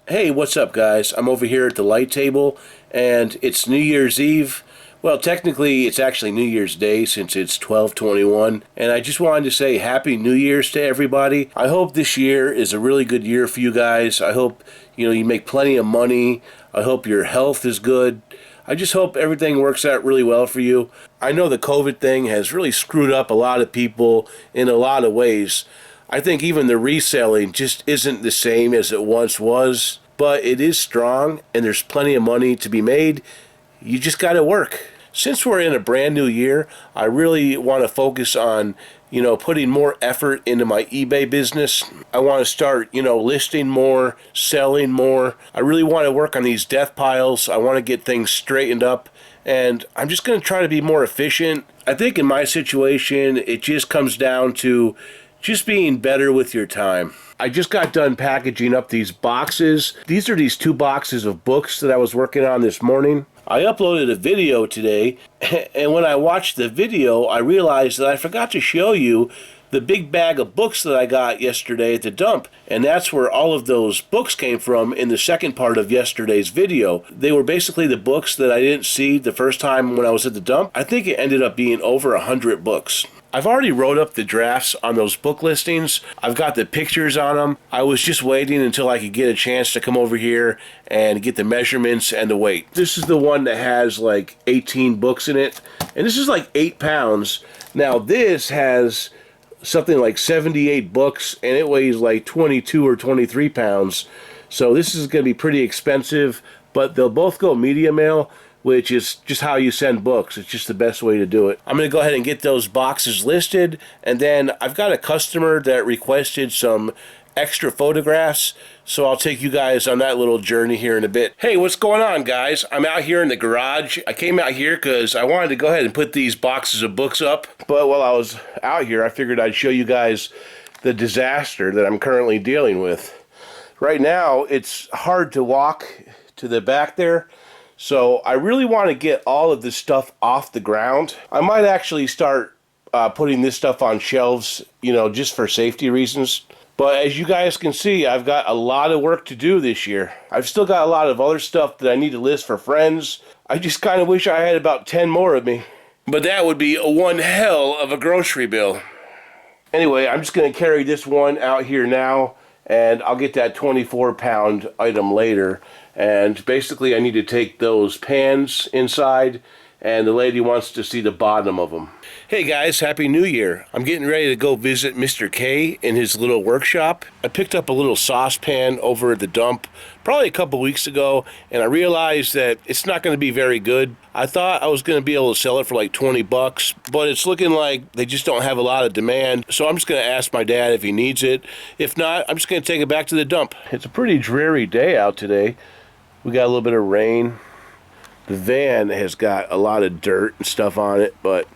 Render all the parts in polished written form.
Hey, what's up, guys? I'm over here at the light table, and it's New Year's Eve. Well, technically, it's actually New Year's Day since it's 12/21, and I just wanted to say Happy New Year's to everybody. I hope this year is a really good year for you guys. I hope, you make plenty of money. I hope your health is good. I just hope everything works out really well for you. I know the COVID thing has really screwed up a lot of people in a lot of ways. I think even the reselling just isn't the same as it once was, but it is strong and there's plenty of money to be made. You just got to work. Since we're in a brand new year, I really want to focus on, putting more effort into my eBay business. I want to start, listing more, selling more. I really want to work on these death piles. I want to get things straightened up, and I'm just going to try to be more efficient. I think in my situation, it just comes down to just being better with your time. I just got done packaging up these boxes. These are these 2 boxes of books that I was working on this morning. I uploaded a video today, and when I watched the video, I realized that I forgot to show you the big bag of books that I got yesterday at the dump, and that's where all of those books came from in the second part of yesterday's video. They were basically the books that I didn't see the first time when I was at the dump. I think it ended up being over 100 books. I've already wrote up the drafts on those book listings. I've got the pictures on them. I was just waiting until I could get a chance to come over here and get the measurements and the weight. This is the one that has like 18 books in it, and this is like 8 pounds. Now this has something like 78 books, and it weighs like 22 or 23 pounds. So this is going to be pretty expensive, but they'll both go media mail, which is just how you send books. It's just the best way to do it. I'm going to go ahead and get those boxes listed, and then I've got a customer that requested some extra photographs, so I'll take you guys on that little journey here in a bit. Hey, what's going on, guys? I'm out here in the garage. I came out here because I wanted to go ahead and put these boxes of books up, but while I was out here, I figured I'd show you guys the disaster that I'm currently dealing with. Right now, it's hard to walk to the back there, so I really want to get all of this stuff off the ground. I might actually start putting this stuff on shelves, just for safety reasons. But as you guys can see, I've got a lot of work to do this year. I've still got a lot of other stuff that I need to list for friends. I just kind of wish I had about 10 more of me. But that would be one hell of a grocery bill. Anyway, I'm just going to carry this one out here now, and I'll get that 24-pound item later. And basically, I need to take those pans inside, and the lady wants to see the bottom of them. Hey guys, Happy New Year. I'm getting ready to go visit Mr. K in his little workshop. I picked up a little saucepan over at the dump probably a couple weeks ago, and I realized that it's not going to be very good. I thought I was going to be able to sell it for like 20 bucks, but it's looking like they just don't have a lot of demand, so I'm just going to ask my dad if he needs it. If not, I'm just going to take it back to the dump. It's a pretty dreary day out today. We got a little bit of rain. The van has got a lot of dirt and stuff on it, but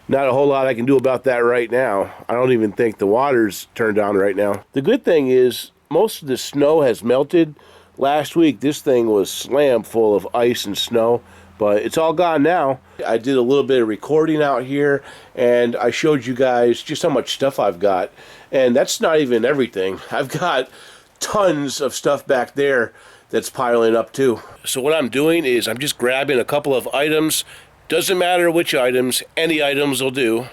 not a whole lot I can do about that right now. I don't even think the water's turned on right now. The good thing is most of the snow has melted. Last week this thing was slam full of ice and snow, but it's all gone now. I did a little bit of recording out here, and I showed you guys just how much stuff I've got. And that's not even everything. I've got tons of stuff back there that's piling up too. So what I'm doing is I'm just grabbing a couple of items. Doesn't matter which items, any items will do.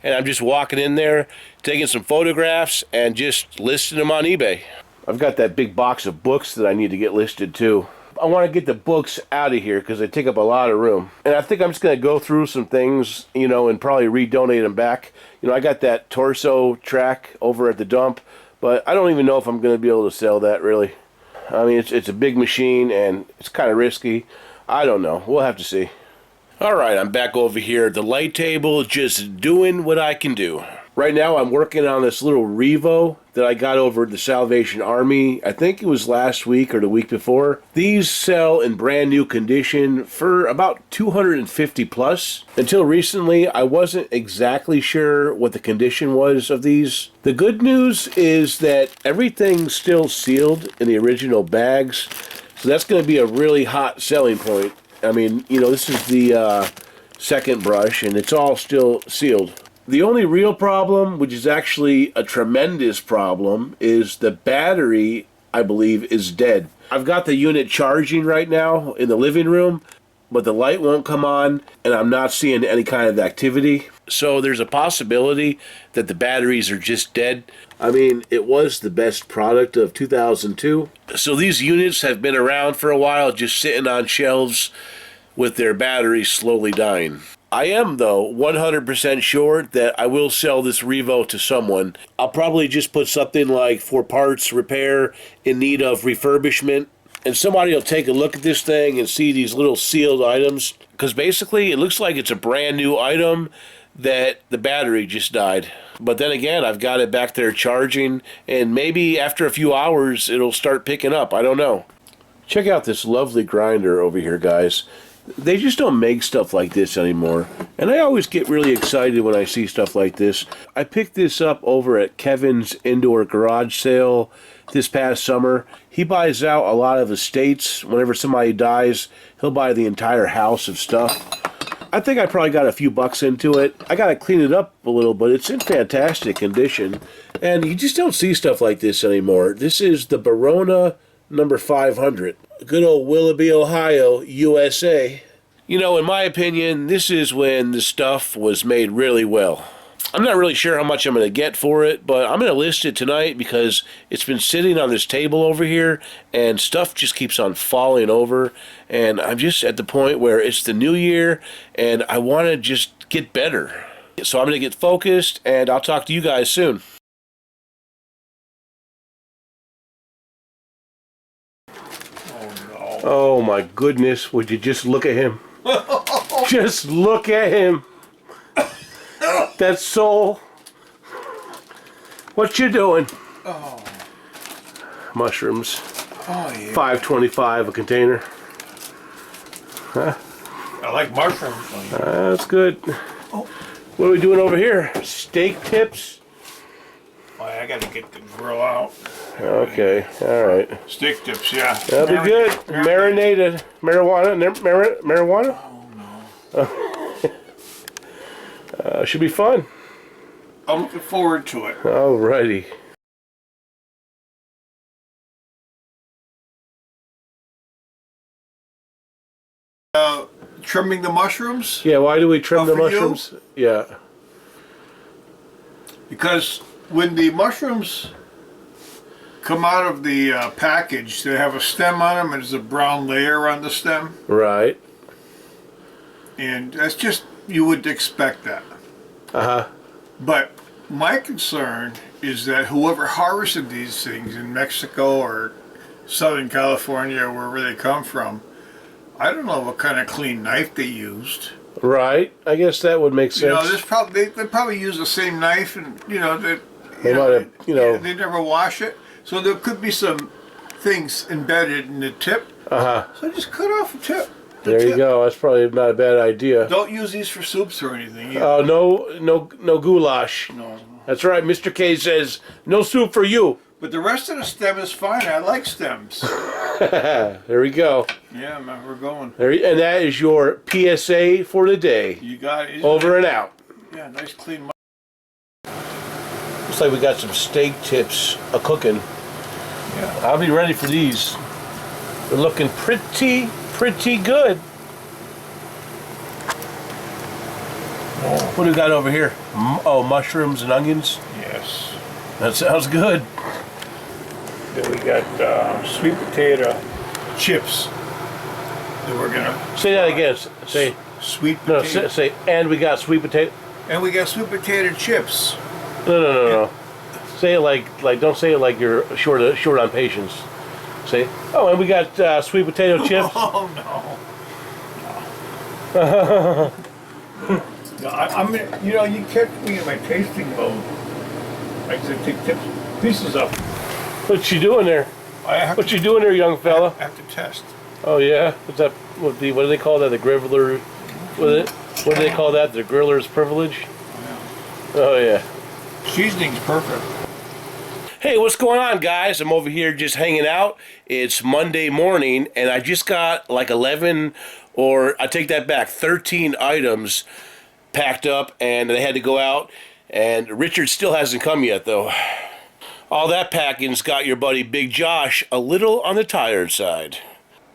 And I'm just walking in there, taking some photographs, and just listing them on eBay. I've got that big box of books that I need to get listed too. I want to get the books out of here because they take up a lot of room. And I think I'm just going to go through some things, and probably redonate them back. I got that torso track over at the dump, but I don't even know if I'm going to be able to sell that really. I mean, it's a big machine, and it's kind of risky. I don't know. We'll have to see. All right, I'm back over here at the light table, just doing what I can do. Right now, I'm working on this little Revo that I got over at the Salvation Army. I think it was last week or the week before. These sell in brand new condition for about $250 plus. Until recently, I wasn't exactly sure what the condition was of these. The good news is that everything's still sealed in the original bags, so that's going to be a really hot selling point. I mean, this is the second brush, and it's all still sealed. The only real problem, which is actually a tremendous problem, is the battery, I believe, is dead. I've got the unit charging right now in the living room, but the light won't come on, and I'm not seeing any kind of activity. So there's a possibility that the batteries are just dead. I mean, it was the best product of 2002. So these units have been around for a while, just sitting on shelves with their batteries slowly dying. I am, though, 100% sure that I will sell this Revo to someone. I'll probably just put something like for parts repair in need of refurbishment, and somebody will take a look at this thing and see these little sealed items, because basically it looks like it's a brand new item that the battery just died. But then again, I've got it back there charging, and maybe after a few hours it'll start picking up. I don't know. Check out this lovely grinder over here, guys. They just don't make stuff like this anymore, and I always get really excited when I see stuff like this. I picked this up over at Kevin's indoor garage sale this past summer. He buys out a lot of estates. Whenever somebody dies, he'll buy the entire house of stuff. I think I probably got a few bucks into it. I got to clean it up a little, but it's in fantastic condition, and you just don't see stuff like this anymore. This is the Barona number 500. Good old Willoughby, Ohio, USA. You know, in my opinion, this is when the stuff was made really well. I'm not really sure how much I'm going to get for it, but I'm going to list it tonight because it's been sitting on this table over here, and stuff just keeps on falling over, and I'm just at the point where it's the new year, and I want to just get better. So I'm going to get focused, and I'll talk to you guys soon. Oh my goodness, would you just look at him? Just look at him. That soul. What you doing? Oh. Mushrooms. Oh, yeah. $5.25 a container. Huh? I like mushrooms. That's good. Oh. What are we doing over here? Steak tips? Oh, I gotta get the grill out. Okay, alright. Steak tips, yeah. That'll be good. Marinated. Marijuana? Marijuana? Oh, no. Should be fun. I'm looking forward to it. Alrighty. Trimming the mushrooms? Yeah, why do we trim the mushrooms? You? Yeah. Because when the mushrooms come out of the package, they have a stem on them and there's a brown layer on the stem. Right. And that's just, you would expect that. Uh-huh. But my concern is that whoever harvested these things in Mexico or Southern California or wherever they come from, I don't know what kind of clean knife they used. Right. I guess that would make sense. You know, there's probably they probably use the same knife, and you know that they never wash it. So there could be some things embedded in the tip. Uh-huh. So just cut off the tip. There you go. That's probably not a bad idea. Don't use these for soups or anything. Oh, no goulash. No. That's right. Mr. K says, no soup for you. But the rest of the stem is fine. I like stems. There we go. Yeah, man, we're going. And that is your PSA for the day. You got it. Over and out. Yeah, nice clean. Looks like we got some steak tips a-cooking. Yeah. I'll be ready for these. They're looking pretty good. What do we got over here? Oh, mushrooms and onions? Yes. That sounds good. Then we got sweet potato chips that we're gonna say that again. Say sweet potato. No, say and we got sweet potato. And we got sweet potato chips. No. Say it like don't say it like you're short on patience. Say, oh, and we got sweet potato chips. Oh no. No, I mean, you know, you catch me in my tasting mode. I just take pieces of. What you doing there? What you doing there, young fella? I have to test. Oh yeah, what's that? What do they call that? The grizzler? What do they call that? The griller's privilege? Yeah. Oh yeah. Seasoning's perfect. Hey, what's going on, guys? I'm over here just hanging out. It's Monday morning, and I just got like 11, or I take that back, 13 items packed up, and they had to go out. And Richard still hasn't come yet, though. All that packing's got your buddy Big Josh a little on the tired side.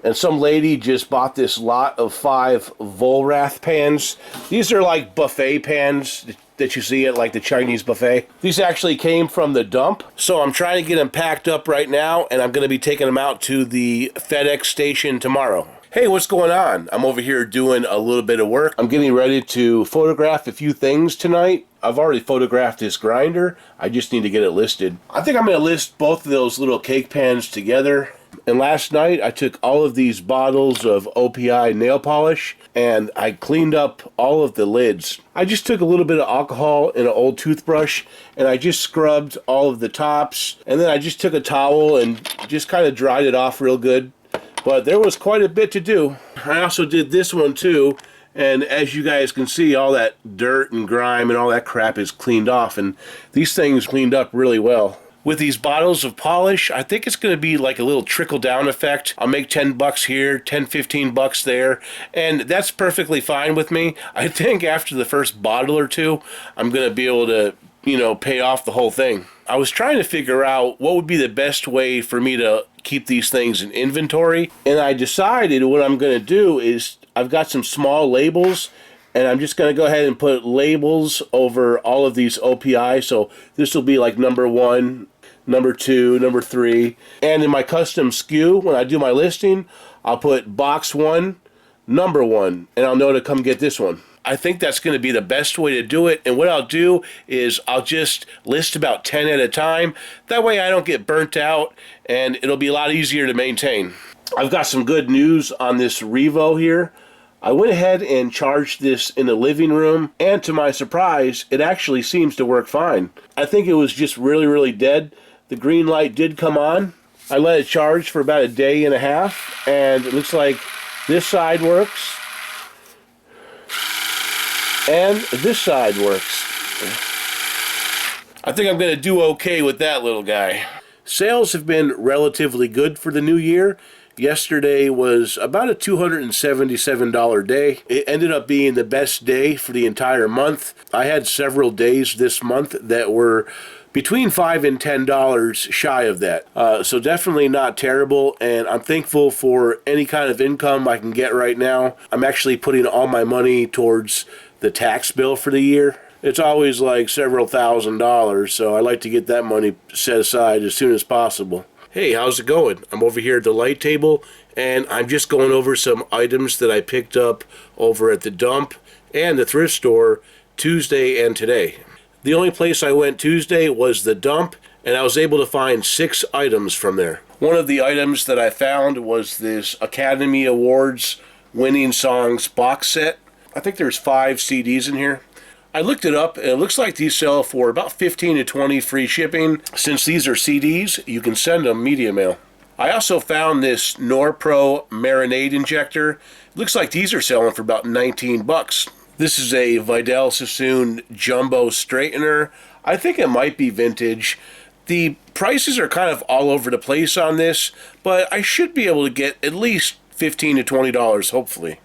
And some lady just bought this lot of 5 Volrath pans. These are like buffet pans that you see at like the Chinese buffet. These actually came from the dump. So I'm trying to get them packed up right now, and I'm going to be taking them out to the FedEx station tomorrow. Hey, what's going on? I'm over here doing a little bit of work. I'm getting ready to photograph a few things tonight. I've already photographed this grinder. I just need to get it listed. I think I'm going to list both of those little cake pans together. And last night I took all of these bottles of OPI nail polish and I cleaned up all of the lids. I just took a little bit of alcohol and an old toothbrush and I just scrubbed all of the tops, and then I just took a towel and just kind of dried it off real good. But there was quite a bit to do. I also did this one too, and as you guys can see, all that dirt and grime and all that crap is cleaned off, and these things cleaned up really well. With these bottles of polish, I think it's going to be like a little trickle-down effect. I'll make 10 bucks here, 10, 15 bucks there, and that's perfectly fine with me. I think after the first bottle or two, I'm going to be able to, pay off the whole thing. I was trying to figure out what would be the best way for me to keep these things in inventory, and I decided what I'm going to do is I've got some small labels, and I'm just going to go ahead and put labels over all of these OPI. So this will be like number 1, number 2, number 3. And in my custom SKU, when I do my listing, I'll put box 1, number 1, and I'll know to come get this one. I think that's going to be the best way to do it. And what I'll do is I'll just list about 10 at a time. That way I don't get burnt out, and it'll be a lot easier to maintain. I've got some good news on this Revo here. I went ahead and charged this in the living room, and to my surprise, it actually seems to work fine. I think it was just really, really dead. The green light did come on. I let it charge for about a day and a half, and it looks like this side works. And this side works. I think I'm going to do okay with that little guy. Sales have been relatively good for the new year. Yesterday was about a $277 day. It ended up being the best day for the entire month. I had several days this month that were between $5 and $10 shy of that. So definitely not terrible, and I'm thankful for any kind of income I can get right now. I'm actually putting all my money towards the tax bill for the year. It's always like several $1,000s, so I like to get that money set aside as soon as possible. Hey, how's it going? I'm over here at the light table, and I'm just going over some items that I picked up over at the dump and the thrift store Tuesday and today. The only place I went Tuesday was the dump, and I was able to find 6 items from there. One of the items that I found was this Academy Awards winning songs box set. I think there's 5 CDs in here. I looked it up, and it looks like these sell for about 15 to 20 free shipping. Since these are CDs, you can send them media mail. I also found this Norpro marinade injector. It looks like these are selling for about 19 bucks. This is a Vidal Sassoon jumbo straightener. I think it might be vintage. The prices are kind of all over the place on this, but I should be able to get at least $15 to $20, hopefully.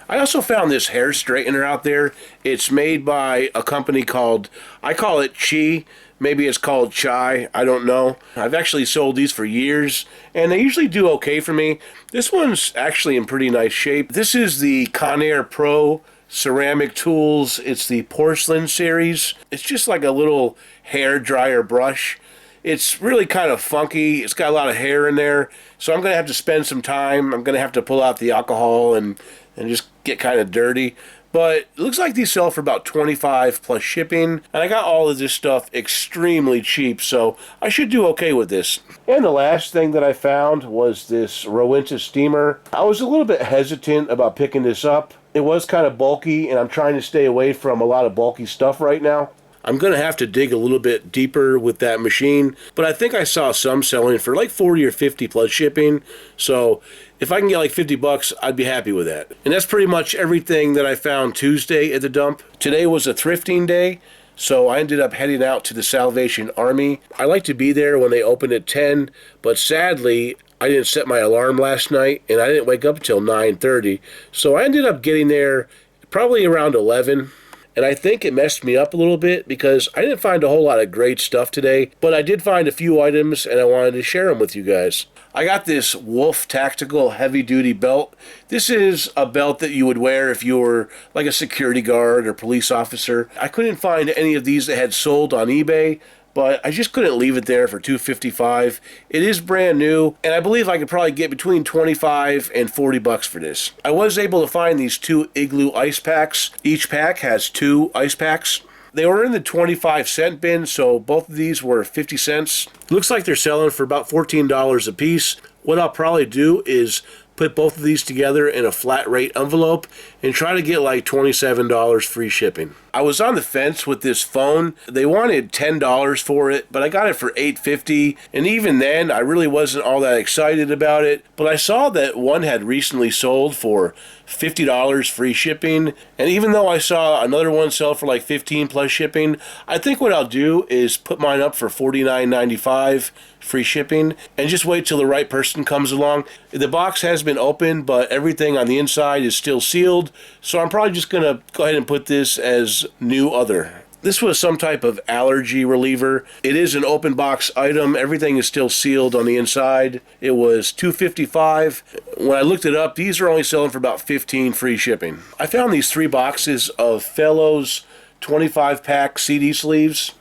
I also found this hair straightener out there. It's made by a company called, I call it Chi. Maybe it's called Chai. I don't know. I've actually sold these for years, and they usually do okay for me. This one's actually in pretty nice shape. This is the Conair Pro Ceramic Tools. It's the porcelain series. It's just like a little hair dryer brush. It's really kind of funky. It's got a lot of hair in there, so I'm going to have to spend some time. I'm going to have to pull out the alcohol and just get kind of dirty. But it looks like these sell for about $25 plus shipping. And I got all of this stuff extremely cheap, so I should do okay with this. And the last thing that I found was this Rowenta steamer. I was a little bit hesitant about picking this up. It was kind of bulky, and I'm trying to stay away from a lot of bulky stuff right now. I'm going to have to dig a little bit deeper with that machine, but I think I saw some selling for like 40 or 50 plus shipping. So if I can get like 50 bucks, I'd be happy with that. And that's pretty much everything that I found Tuesday at the dump. Today was a thrifting day, so I ended up heading out to the Salvation Army. I like to be there when they open at 10, but sadly, I didn't set my alarm last night, and I didn't wake up until 9:30. So I ended up getting there probably around 11. and I think it messed me up a little bit because I didn't find a whole lot of great stuff today, but I did find a few items and I wanted to share them with you guys. I got this Wolf Tactical Heavy Duty Belt. This is a belt that you would wear if you were like a security guard or police officer. I couldn't find any of these that had sold on eBay, but I just couldn't leave it there for $255. It is brand new, and I believe I could probably get between $25 and $40 for this. I was able to find these 2 Igloo Ice Packs. Each pack has 2 ice packs. They were in the 25-cent bin, so both of these were 50 cents. Looks like they're selling for about $14 a piece. What I'll probably do is put both of these together in a flat rate envelope and try to get like $27 free shipping. I was on the fence with this phone. They wanted $10 for it, but I got it for $8.50, and even then I really wasn't all that excited about it. But I saw that one had recently sold for $50 free shipping, and even though I saw another one sell for like $15 plus shipping, I think what I'll do is put mine up for $49.95 free shipping and just wait till the right person comes along. The box has been opened, but everything on the inside is still sealed, so I'm probably just gonna go ahead and put this as new other. This was some type of allergy reliever. It is an open box item. Everything is still sealed on the inside. It was $255. When I looked it up, these are only selling for about $15 free shipping. I found these 3 boxes of Fellows 25-pack CD sleeves.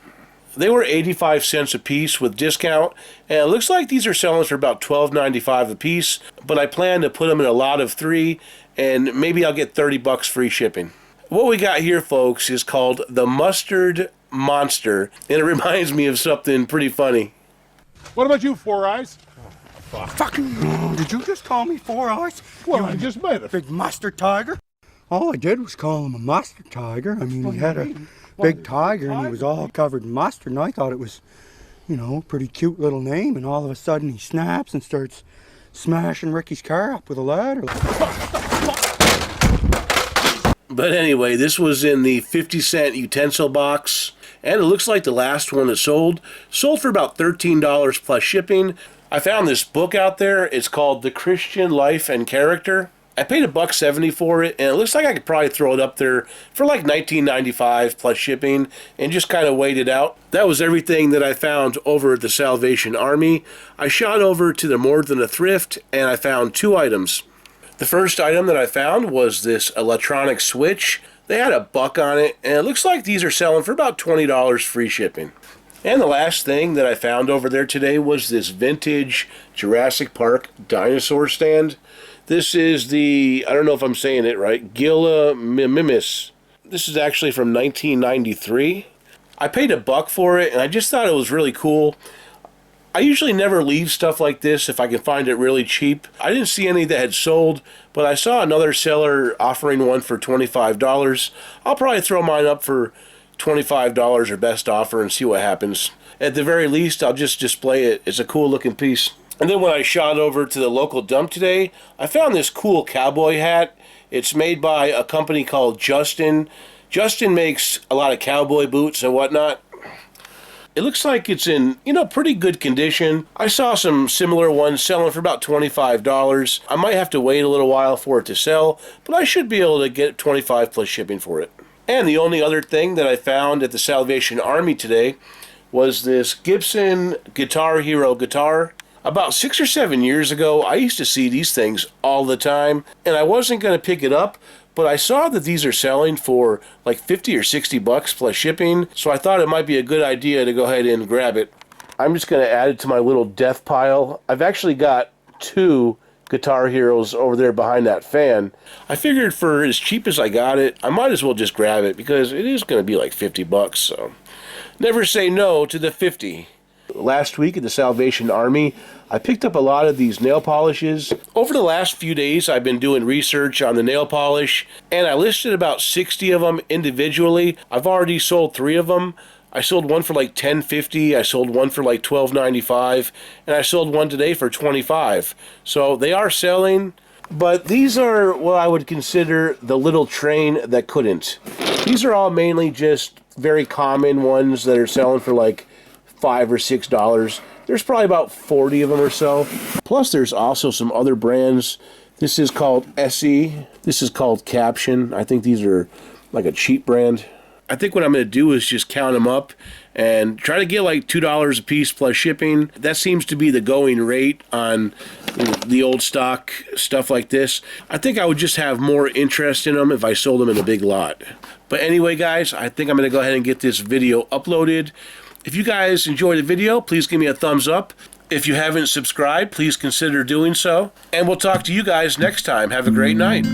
They were 85 cents a piece with discount, and it looks like these are selling for about $12.95 a piece, but I plan to put them in a lot of 3, and maybe I'll get $30 free shipping. What we got here, folks, is called the Mustard Monster, and it reminds me of something pretty funny. What about you, Four Eyes? Fucking, did you just call me Four Eyes? Well, You I just made it. big mustard tiger? All I did was call him a mustard tiger. I mean, he had a big tiger and he was all covered in mustard, and I thought it was, you know, a pretty cute little name, and all of a sudden he snaps and starts smashing Ricky's car up with a ladder. But anyway, this was in the 50-cent utensil box, and it looks like the last one that sold for about $13 plus shipping. I found this book out there. It's called The Christian Life and Character. I paid $1.70 for it, and it looks like I could probably throw it up there for like $19.95 plus shipping and just kind of wait it out. That was everything that I found over at the Salvation Army. I shot over to the More Than a Thrift, and I found 2 items. The first item that I found was this electronic switch. They had $1 on it, and it looks like these are selling for about $20 free shipping. And the last thing that I found over there today was this vintage Jurassic Park dinosaur stand. This is the, I don't know if I'm saying it right, Gila-mimis. This is actually from 1993. I paid $1 for it, and I just thought it was really cool. I usually never leave stuff like this if I can find it really cheap. I didn't see any that had sold, but I saw another seller offering one for $25. I'll probably throw mine up for $25 or best offer and see what happens. At the very least, I'll just display it. It's a cool looking piece. And then when I shot over to the local dump today, I found this cool cowboy hat. It's made by a company called Justin. Justin makes a lot of cowboy boots and whatnot. It looks like it's in, pretty good condition. I saw some similar ones selling for about $25. I might have to wait a little while for it to sell, but I should be able to get $25 plus shipping for it. And the only other thing that I found at the Salvation Army today was this Gibson Guitar Hero guitar. About 6 or 7 years ago, I used to see these things all the time, and I wasn't going to pick it up, but I saw that these are selling for like $50 or $60 plus shipping, so I thought it might be a good idea to go ahead and grab it. I'm just going to add it to my little death pile. I've actually got 2 Guitar Heroes over there behind that fan. I figured for as cheap as I got it, I might as well just grab it because it is going to be like $50, so never say no to the 50. Last week at the Salvation Army, I picked up a lot of these nail polishes. Over the last few days, I've been doing research on the nail polish, and I listed about 60 of them individually. I've already sold 3 of them. I sold one for like $10.50, I sold one for like $12.95, and I sold one today for $25. So they are selling, but these are what I would consider the little train that couldn't. These are all mainly just very common ones that are selling for like $5 or $6. There's probably about 40 of them or so. Plus there's also some other brands. This is called SE. This is called Caption. I think these are like a cheap brand. I think what I'm going to do is just count them up and try to get like $2 a piece plus shipping. That seems to be the going rate on the old stock stuff like this. I think I would just have more interest in them if I sold them in a big lot. But anyway, guys, I think I'm going to go ahead and get this video uploaded. If you guys enjoyed the video, please give me a thumbs up. If you haven't subscribed, please consider doing so. And we'll talk to you guys next time. Have a great night.